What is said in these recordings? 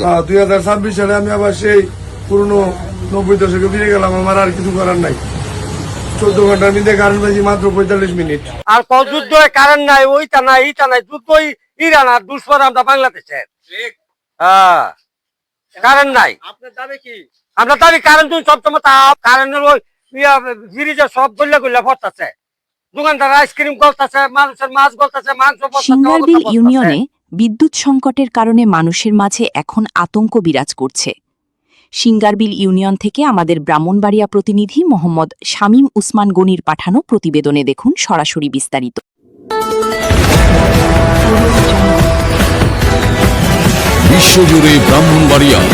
2026 সালে আমি আবার সেই পুরনো 90 দশকে ফিরে গেলাম। আমার আর কিছু করার নাই। 14 ঘন্টার মধ্যে কারেন্ট পাইছি মাত্র 45 মিনিট। আর যুদ্ধ কারেন্ট নাই, ওইটা নাই, এইটা নাই, যুদ্ধই ইরান আর দুশ্মন আমরা বাংলাদেশে। হ্যাঁ, কারেন্ট নাই। আপনার দাবি কি? আমরা দাবি কারেন্ট সবসময় কারেন্টের ওই ব্রিজে সব গল্লা গল্লা পড়তেছে, দোকানদার আইসক্রিম গলতেছে, মানুষের মাছ গলতেছে, মাংস সিঙ্গারবিল ইউনিয়নে বিদ্যুৎ সংকটের কারণে মানুষের মাঝে এখন আতঙ্ক বিরাজ করছে। সিঙ্গারবিল ইউনিয়ন থেকে আমাদের ব্রাহ্মণবাড়িয়া প্রতিনিধি মোহাম্মদ শামীম উসমান গনির পাঠানো প্রতিবেদনে দেখুন সরাসরি বিস্তারিত। বিশ্বজুড়ে ব্রাহ্মণবাড়িয়ার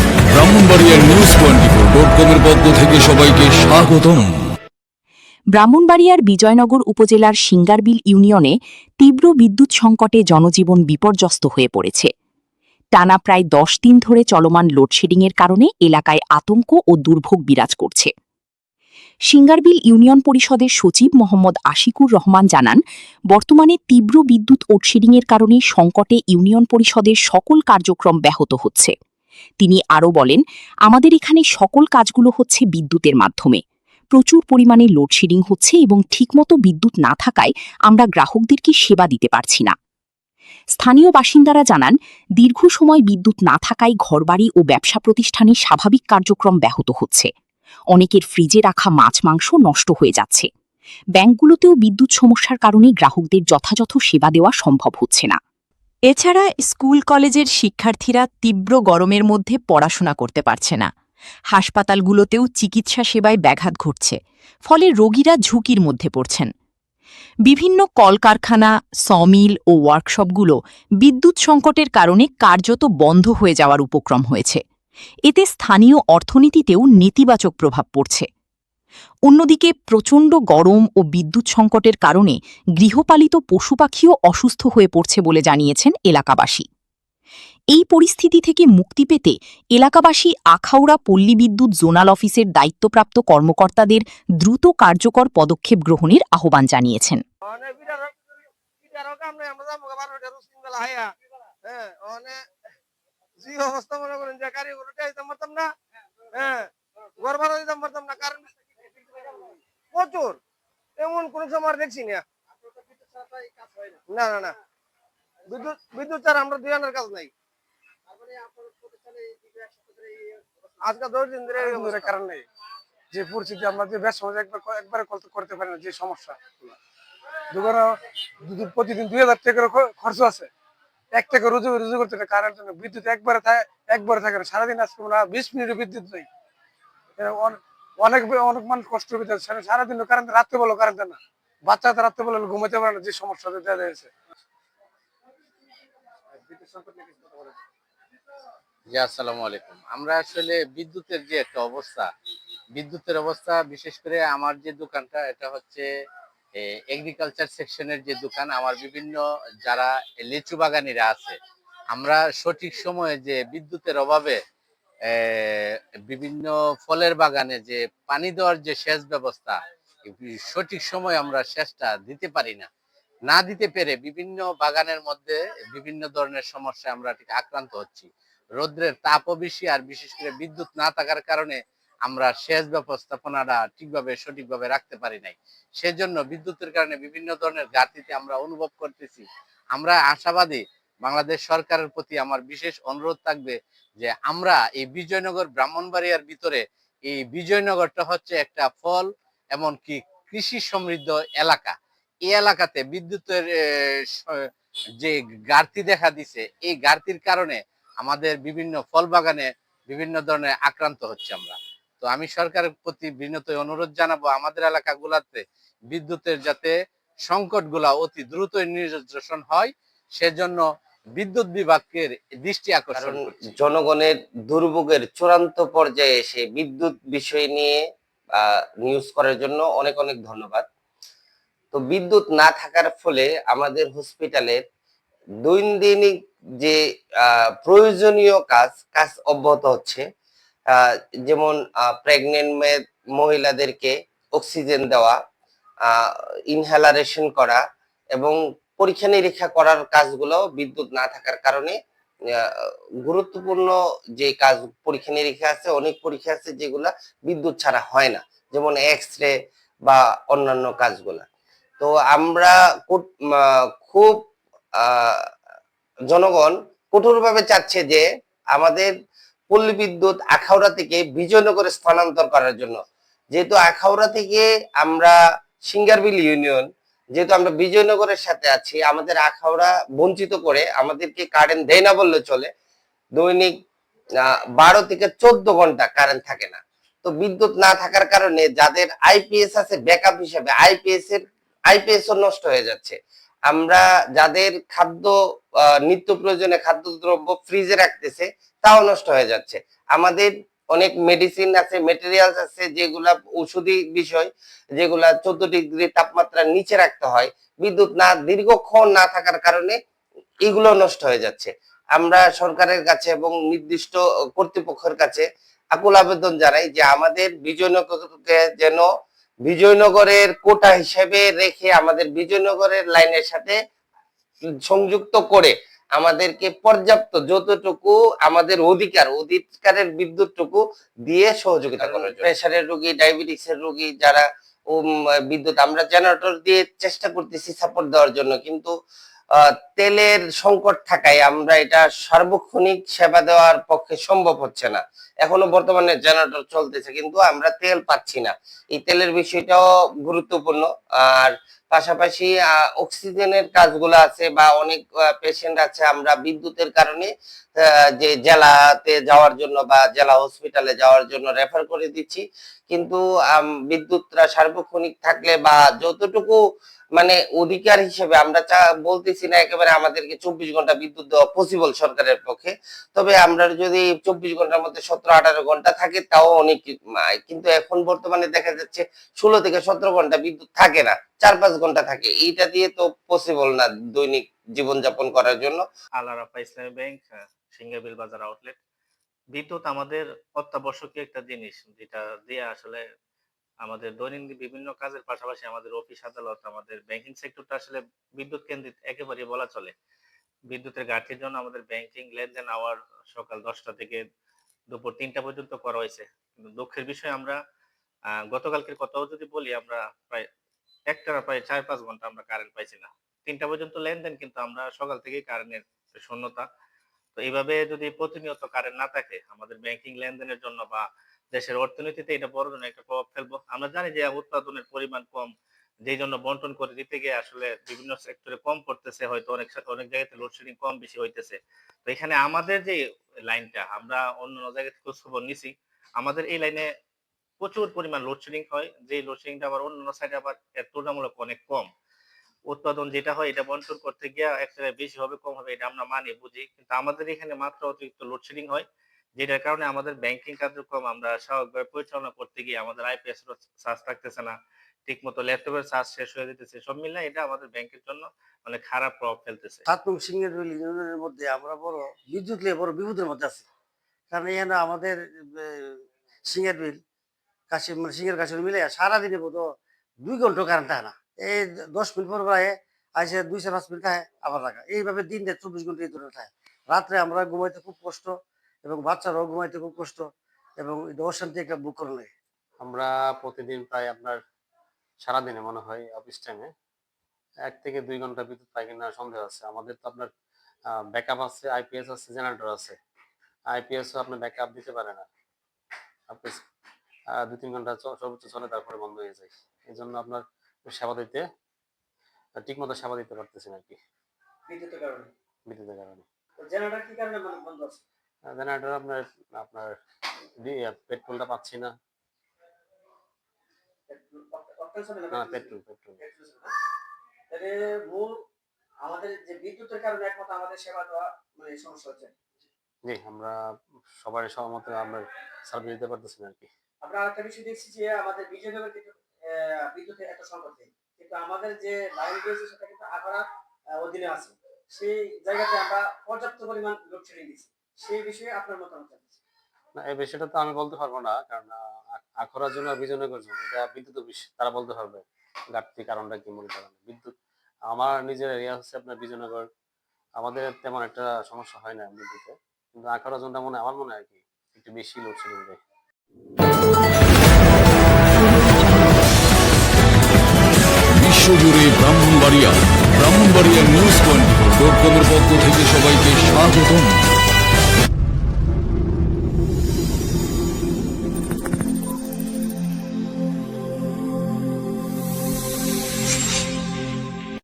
news24.com-এর পক্ষ থেকে সবাইকে স্বাগতম। ব্রাহ্মণবাড়িয়ার বিজয়নগর উপজেলার সিঙ্গারবিল ইউনিয়নে তীব্র বিদ্যুৎ সংকটে জনজীবন বিপর্যস্ত হয়ে পড়েছে। টানা প্রায় 10 দিন ধরে চলমান লোডশেডিংয়ের কারণে এলাকায় আতঙ্ক ও দুর্ভোগ বিরাজ করছে। সিঙ্গারবিল ইউনিয়ন পরিষদের সচিব মোহাম্মদ আশিকুর রহমান জানান, বর্তমানে তীব্র বিদ্যুৎ লোডশেডিংয়ের কারণে সংকটে ইউনিয়ন পরিষদের সকল কার্যক্রম ব্যাহত হচ্ছে। তিনি আরও বলেন, আমাদের এখানে সকল কাজগুলো হচ্ছে বিদ্যুতের মাধ্যমে। প্রচুর পরিমাণে লোডশেডিং হচ্ছে এবং ঠিকমতো বিদ্যুৎ না থাকায় আমরা গ্রাহকদেরকে সেবা দিতে পারছি না। স্থানীয় বাসিন্দারা জানান, দীর্ঘ সময় বিদ্যুৎ না থাকায় ঘরবাড়ি ও ব্যবসা প্রতিষ্ঠানে স্বাভাবিক কার্যক্রম ব্যাহত হচ্ছে। অনেকের ফ্রিজে রাখা মাছ মাংস নষ্ট হয়ে যাচ্ছে। ব্যাংকগুলোতেও বিদ্যুৎ সমস্যার কারণে গ্রাহকদের যথাযথ সেবা দেওয়া সম্ভব হচ্ছে না। এছাড়া স্কুল কলেজের শিক্ষার্থীরা তীব্র গরমের মধ্যে পড়াশোনা করতে পারছে না। হাসপাতালগুলোতেও চিকিৎসা সেবায় ব্যাঘাত ঘটছে, ফলে রোগীরা ঝুঁকির মধ্যে পড়ছেন। বিভিন্ন কলকারখানা, সমিল ও ওয়ার্কশপগুলো বিদ্যুৎ সংকটের কারণে কার্যত বন্ধ হয়ে যাওয়ার উপক্রম হয়েছে। এতে স্থানীয় অর্থনীতিতেও নেতিবাচক প্রভাব পড়ছে। অন্যদিকে প্রচণ্ড গরম ও বিদ্যুৎ সংকটের কারণে গৃহপালিত পশুপাখিও অসুস্থ হয়ে পড়ছে বলে জানিয়েছেন এলাকাবাসী। এই পরিস্থিতি থেকে মুক্তি পেতে এলাকাবাসী আখাউড়া পল্লী বিদ্যুৎ জোনাল অফিসের দায়িত্বপ্রাপ্ত কর্মকর্তাদের দ্রুত কার্যকর পদক্ষেপ গ্রহণের আহ্বান জানিয়েছেন। প্রচুর, এমন কোন সময় দেখছি না। না না না, বিদ্যুৎ ছাড়া আমরা দুই আনার কাজ নাই। আজকে 10 দিন ধরে কারণ নেই। যে পরিস্থিতি আমরা যে ব্যবসা একবারে করতে পারি না, যে সমস্যা দোকানে প্রতিদিন 2000 টাকার খরচ আছে, 1 টাকা রুজু করতে না। কারেন্ট বিদ্যুৎ একবারে থাকে না। সারাদিন আজকে 20 মিনিটের বিদ্যুৎ নেই। অনেক অনেক মানুষ কষ্ট পেতে সারাদিন কারেন্ট, রাত্রে বলো কারেন্ট না, বাচ্চাদের রাত্রে বলে ঘুমাতে পারে না, যে সমস্যা দেখা যাচ্ছে। জি, আসসালামু আলাইকুম। আমরা আসলে বিদ্যুতের যে একটা অবস্থা, বিদ্যুতের অবস্থা বিশেষ করে আমার যে দোকানটা, এটা হচ্ছে এগ্রিকালচার সেকশনের যে দোকান। আমার বিভিন্ন যারা লিচু বাগানিরা আছে, আমরা সঠিক সময়ে যে বিদ্যুতের অভাবে বিভিন্ন ফলের বাগানে যে পানি দেওয়ার যে সেচ ব্যবস্থা, সঠিক সময় আমরা সেচটা দিতে পারি না। না দিতে পেরে বিভিন্ন বাগানের মধ্যে বিভিন্ন ধরনের সমস্যা আমরা ঠিক আক্রান্ত হচ্ছি। রৌদ্রের তাপও বেশি, আর বিশেষ করে বিদ্যুৎ না থাকার কারণে আমরা সেচ ব্যবস্থাপনাটা সঠিকভাবে রাখতে পারি নাই। সেজন্য বিদ্যুতের কারণে বিভিন্ন ধরনের ঘাটতিতে আমরা অনুভব করতেছি। আমরা আশাবাদী, বাংলাদেশ সরকারের প্রতি আমার বিশেষ অনুরোধ থাকবে যে আমরা এই বিজয়নগর ব্রাহ্মণবাড়িয়ার ভিতরে, এই বিজয়নগরটা হচ্ছে একটা ফল এমনকি কৃষি সমৃদ্ধ এলাকা। এই এলাকাতে বিদ্যুতের যে ঘাটতি দেখা দিছে, এই ঘাটতির কারণে আমাদের বিভিন্ন ফল বাগানে বিভিন্ন ধরনের আক্রান্ত হচ্ছে আমরা। তো আমি সরকারের প্রতি বিনীত অনুরোধ জানাবো, আমাদের এলাকাগুলোতে বিদ্যুতের যাতে সংকটগুলা অতি দ্রুত নিরসন হয়, সেজন্য বিদ্যুৎ বিভাগের দৃষ্টি আকর্ষণ করছি। জনগণের দুর্ভোগের চূড়ান্ত পর্যায়ে এসে বিদ্যুৎ বিষয় নিয়ে নিউজ করার জন্য অনেক অনেক ধন্যবাদ। তো বিদ্যুৎ না থাকার ফলে আমাদের হসপিটালের দৈনন্দিন যে প্রয়োজনীয় কাজ অব্যাহত হচ্ছে। যেমন প্রেগনেন্ট মহিলাদেরকে অক্সিজেন দেওয়া, ইনহেলারেশন করা এবং পরীক্ষা নিরীক্ষা করার কাজগুলো বিদ্যুৎ না থাকার কারণে আহ, গুরুত্বপূর্ণ যে কাজ পরীক্ষা নিরীক্ষা আছে, অনেক পরীক্ষা আছে যেগুলা বিদ্যুৎ ছাড়া হয় না, যেমন এক্স রে বা অন্যান্য কাজগুলা। তো আমরা খুব আহ, জনগণ কঠোরভাবে চাচ্ছে যে আমাদের পল্লী বিদ্যুৎ আখাউড়া থেকে বিজয়নগরে স্থানান্তর করার জন্য। যেহেতু আখাউড়া থেকে আমরা সিঙ্গারবিল ইউনিয়ন, যেহেতু আমরা বিজয়নগরের সাথে আছি, আমাদের আখাউড়া বঞ্চিত করে, আমাদেরকে কারেন্ট দেয় না বললে চলে। দৈনিক 12 থেকে 14 ঘন্টা কারেন্ট থাকে না। তো বিদ্যুৎ না থাকার কারণে যাদের আইপিএস আছে ব্যাকআপ হিসেবে, আইপিএস ও নষ্ট হয়ে যাচ্ছে। আমরা যাদের খাদ্য নিত্য প্রয়োজনে খাদ্যদ্রব্য ফ্রিজে রাখতেছে, তাও নষ্ট হয়ে যাচ্ছে। আমাদের অনেক মেডিসিন আছে, মেটেরিয়ালস আছে, যেগুলা ঔষধি বিষয়, যেগুলা 14 ডিগ্রি তাপমাত্রার নিচে রাখতে হয়। বিদ্যুৎ না দীর্ঘক্ষণ না থাকার কারণে এগুলো নষ্ট হয়ে যাচ্ছে। আমরা সরকারের কাছে এবং নির্দিষ্ট কর্তৃপক্ষের কাছে আকুল আবেদন জানাই যে আমাদের বিজয়নগরকে যেন বিজয়নগরের কোটা হিসেবে রেখে আমাদের বিজয়নগরের লাইনের সাথে সংযুক্ত করে আমাদেরকে পর্যাপ্ত যতটুকু আমাদের অধিকারের বিদ্যুৎটুকু দিয়ে সহযোগিতা করার জন্য। প্রেসারের রোগী, ডায়াবেটিক্সের রোগী যারা বিদ্যুৎ, আমরা জেনারেটর দিয়ে চেষ্টা করতেছি সাপোর্ট দেওয়ার জন্য, কিন্তু তেলের সংকট থাকায় আমরা এটা সার্বক্ষণিক সেবা দেওয়ার পক্ষে সম্ভব হচ্ছে না। এখনো বর্তমানে জেনারেটর চলতেছে কিন্তু আমরা তেল পাচ্ছি না। এই তেলের বিষয়টাও গুরুত্বপূর্ণ। আর পাশাপাশি অক্সিজেনের কাজগুলো আছে বা অনেক পেশেন্ট আছে, আমরা বিদ্যুতের কারণে যে জেলাতে যাওয়ার জন্য বা জেলা হসপিটালে যাওয়ার জন্য রেফার করে দিচ্ছি। কিন্তু বিদ্যুৎটা সার্বক্ষণিক থাকলে বা যতটুকু মানে অধিকার হিসেবে আমরা বলতেছি না একেবারে আমাদেরকে 24 ঘন্টা বিদ্যুৎ দেওয়া পসিবল সরকারের পক্ষে। তবে আমরা যদি 24 ঘন্টার মধ্যে 17-18 ঘন্টা থাকে তাও অনেক কিন্তু এখন বর্তমানে দেখা যাচ্ছে 16 থেকে 17 ঘন্টা বিদ্যুৎ থাকে না, 4-5 ঘন্টা থাকে। এইটা দিয়ে তো পসিবল না দৈনিক জীবনযাপন করার জন্য। আল আরাফা ইসলামী ব্যাংক, সিঙ্গাবিল বাজার আউটলেট। বিদ্যুৎ আমাদের অত্যাবশ্যকীয় একটা জিনিস, যেটা দিয়ে আসলে আমাদের দৈনন্দিন বিভিন্ন কাজের পাশাপাশি আমাদের অফিস আদালত, আমাদের ব্যাংকিং সেক্টরটা আসলে বিদ্যুৎ কেন্দ্রিক একেবারে বলা চলে। বিদ্যুতের ঘাটতির জন্য আমাদের ব্যাংকিং লেনদেন আওয়ার সকাল 10টা থেকে দুপুর 3টা পর্যন্ত করা হয়েছে। কিন্তু দুঃখের বিষয় আমরা গতকালকের কথাও যদি বলি, আমরা প্রায় একটানা প্রায় 4-5 ঘন্টা আমরা কারেন্ট পাইছি না। 3টা পর্যন্ত লেনদেন, কিন্তু আমরা সকাল থেকেই কারেন্টের শূন্যতা। তো এইভাবে যদি প্রতিনিয়ত কারেন্ট না থাকে আমাদের ব্যাংকিং লেনদেনের জন্য বা দেশের অর্থনীতিতে এটা বড় ধরনের একটা প্রভাব ফেলবো। আমরা জানি যে উৎপাদনের পরিমাণ কম, যেই জন্য বন্টন করে দিতে গিয়ে আসলে বিভিন্ন সেক্টরে কম পড়তেছে, হয়তো অনেক জায়গাতে লোডশেডিং কম বেশি হইতেছে। তো এখানে আমাদের যে লাইনটা, আমরা অন্য জায়গা থেকে খোঁজ খবর নিছি, আমাদের এই লাইনে প্রচুর পরিমাণ লোডশেডিং হয়, যে লোডশেডিংটা আবার অন্য সাইডে আবার এর তুলনামূলক অনেক কম। উৎপাদন যেটা হয় এটা বন্টন করতে গিয়ে এক জায়গায় বেশি হবে কম হবে এটা আমরা মানি বুঝি, কিন্তু আমাদের এখানে মাত্র অতিরিক্ত লোডশেডিং হয়, যেটার কারণে আমাদের ব্যাংকিং কার্যক্রম আমরা স্বাভাবিকভাবে পরিচালনা করতে গিয়ে আমাদের আইপিএস চার্জ থাকতেছে না, ঠিক মতো ল্যাপটপের চার্জ শেষ হয়ে যেতেছে। সব মিলিয়ে এটা আমাদের ব্যাংকের জন্য অনেক খারাপ প্রভাব ফেলতেছে। 7 নং সিঙ্গারবিল ইউনিয়নের মধ্যে আমরা বিদ্যুৎ নিয়ে বড় বিপদের মধ্যে আছি। কারণ এখানে আমাদের সিঙ্গারবিল কাশিম মানে সিঙ্গার কাশিম মিলে সারাদিনে বোধ 2 ঘন্টা কারেন্ট থাকে না। এই 10 মিনিট পর আসে 2-5 মিনিট থাকে আবার রাখা, এইভাবে দিন 24 ঘন্টা এই ধরনের থাকে। রাত্রে আমরা ঘুমাইতে খুব কষ্ট এবং বাচ্চারাও ঘুমাইতে খুব কষ্ট এবং অশান্তি একটা বুক করে লাগে। আমরা প্রতিদিন প্রায় আপনার সারাদিনে মনে হয় অফিস টাইমে 1 থেকে 2 ঘন্টা বিদ্যুৎ পাই কিনা সন্দেহ আছে। আমাদের তো আপনার ব্যাকআপ আছে, আইপিএস আছে, জেনারেটর আছে। আইপিএসও আপনার ব্যাকআপ দিতে পারে না, আপনি 2-3 ঘন্টা সর্বোচ্চ চলে, তারপরে বন্ধ হয়ে যায়। এই জন্য আপনার সেবা দিতে ঠিক মতো সেবা দিতে পারতেছেন আর কি বিদ্যুতের কারণে। জেনারেটর কি কারণে বন্ধ আছে? জেনারেটর আপনার আপনার পেট্রোলটা পাচ্ছি না। পেট্রোল মূল আমাদের যে বিদ্যুতের কারণে একমাত্র আমাদের সেবা দেওয়া মানে সমস্যা হচ্ছে। জি, আমরা সবার সহমতে আমরা সার্ভিস দিতে পারতেছি না আর কি। আমরা আরেকটা বিষয় দেখছি যে আমাদের বিজয়নগর কিন্তু বিদ্যুতের একটা সংকট নেই, কিন্তু আমাদের যে লাইন রয়েছে সেটা কিন্তু আখাড়া অধীনে আছে। সেই জায়গাতে আমরা পর্যাপ্ত পরিমাণ লোডশেডিং দিচ্ছি। সেই বিষয়ে আপনার মতামত জানতে চাই। না, এই বিষয়টা তো আমি বলতে পারবো না, কারণ আখড়ার জন্য আর বিজয়নগরের জন্য এটা বিদ্যুৎ অফিস, তারা বলতে পারবে ঘাটতি কারণটা কি, মূল কারণ। বিদ্যুৎ আমার নিজের এরিয়া হচ্ছে আপনার বিজয়নগর, আমাদের তেমন একটা সমস্যা হয় না বিদ্যুতে, কিন্তু আখাউড়া জোনটা আমার মনে হয় আর কি একটু বেশি লোডশেডিং দেয়। বিশ্বজুড়ে ব্রাহ্মণবাড়িয়া নিউজ 24.com এর পক্ষ থেকে সবাইকে স্বাগতম।